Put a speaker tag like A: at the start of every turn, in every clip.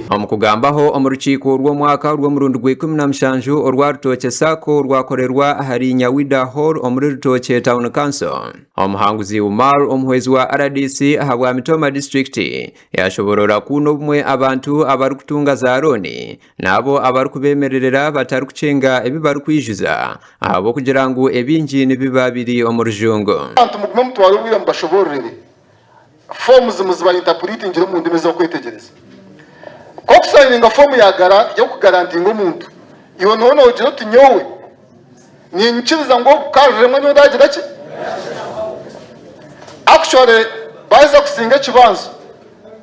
A: Omukugambaho omurukiko rw'omwaka rw'omurundi gwa 17 orwa Rutoche Sacco rwakorerwa ahari Nyawida Hall omuri Rutoche Town Council. Omuhanguzi Umar omuhwezi wa RDC ahabwa Mitoma District yashoborora kuno bumwe abantu abarukutunga za loni nabo abarukubemererera batari kucenga ebibaru kwijuza ahabo kugira ngo ebingi nibiba biri omurujungo.
B: Abantu muguma mutwara ubwira mbashoborere forms muzibari interpreting ngiro mu ndimi zo kwetegereza. Ko kusayininga form yo kugarantinga umuntu iyo none ugiro tunyowe ni nkiza ngo karemwe nyo ndagira ki actually baza kusinga kibanzo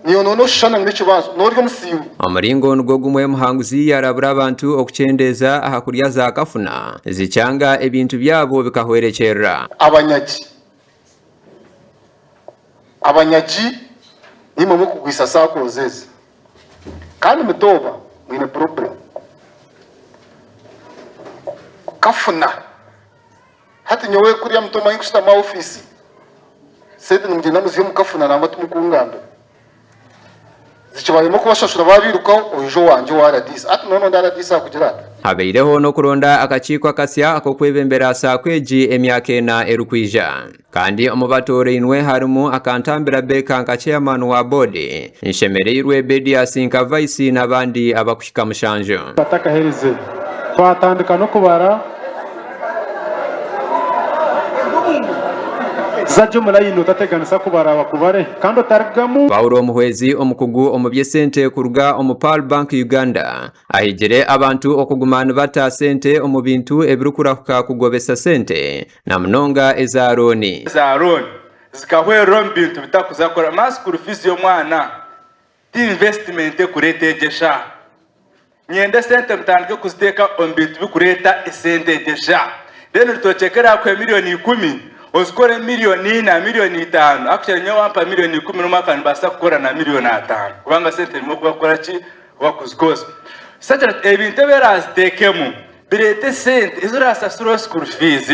B: niyo none ushana ngire kibanzo noryo musiwe
A: amaringo ngo gumwe muhanguzi yarabura abantu okucendeza ahakurya za kafuna zicyanga ebintu byabo bikahwerekera abanyaji nimo mu kugwisa Sacco zeze kandi mutoba mwine problem kafuna hati nyowe kuriya mutoma yikushita ma office sede nimugenda muziyo mukafuna namba tumukungando zikibayemo kubashashura babirukaho ojo wanje wa RDC ati nono ndaradisa kugira habeireho no kuronda akachiko akasya akokwebembera sakweji emyaka ena erukwija kandi omubatore inwe harimu akantambira beka nka chairman wa body nshemereirwe Bedias Nkavaisi nabandi abakushika mushanjo
C: bataka herize twatandika no kubara zaje mulayino tateganisa kubara bakubare kandi targamu
A: Paulo muhwezi omukugu omubye sente kuruga omupal bank Uganda ahigere abantu okugumana bata sente omubintu ebirukurakuka kugobesa sente na mnonga ezaroni
D: zikahwera mbintu bitakuzakora maskuru fees yo mwana ti investment kuretegesha nyende sente mtandike kuziteka ombintu bikureta sente desha then rutokekera kwa milioni 10 oskore milioni na milioni 5 actually nyo wampa milioni 10 n'umwaka nibasa gukora na milioni 5 kubanga sente mo kubakora ki wakuzikoza sacha ebintu beraztekemu birete sente izurasa school fees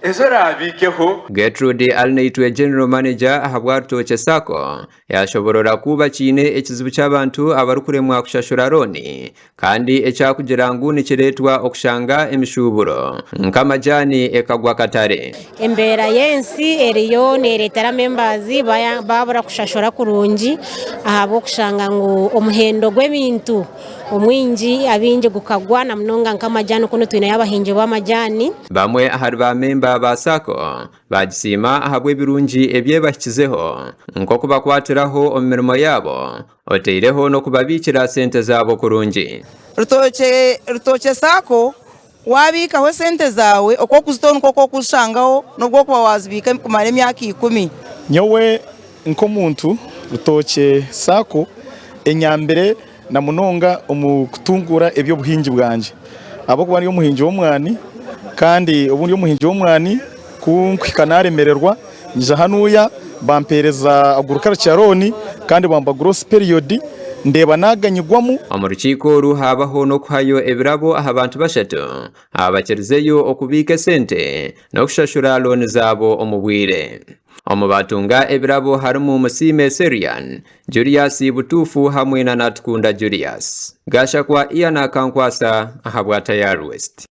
D: ezorabikeho.
A: Gertrude Alneitwe General Manager ahabwa Rutoche Sacco yashoborora kuba kine ekizibu cy'abantu abarukuremwa kushashura loni kandi ecyakugira ngo nikiretwa okushanga emishuburo nkamajani ekagwa katare
E: embera yensi eriyo neretera members babura kushashura kurungi ahabo kushanga ngo omuhendo gw'ebintu omwinji abinje gukagwa na mnonga nkamajani kuno twina yabahinje b'amajani
A: bamwe ahari ba member ba Sacco bagisima ahabwe birungi ebyebakizeho nko kubakwatiraho omirimo yabo oteireho no kubabikira sente zabo kurungi.
F: Rutoche Sacco wabikaho sente zawe okwo kuzitona okwo kushangaho nobwo kwa wazibika kumara emyaka 10
C: nyowe nko muntu Rutoche Sacco enyambere na munonga omukutungura ebyo buhinji bwanje abo kuba niyo muhinji w'omwani kandi ubundi yo muhinji w'omwani kunkanaremererwa nje hanuya bampereza agurukara cyaroni kandi bamba gross period ndeba naganyigwamu
A: amurukiko ruhabaho no kuhayo ebirabo ahabantu bashatu abakirizeyo okubika sente no kushashura loni zabo omubwire omubatunga ebirabo harimu Musime Serian Julius Butufu hamwe na Natkunda Julius Gasha kwa Iana Kankwasa ahabwa Tayar West.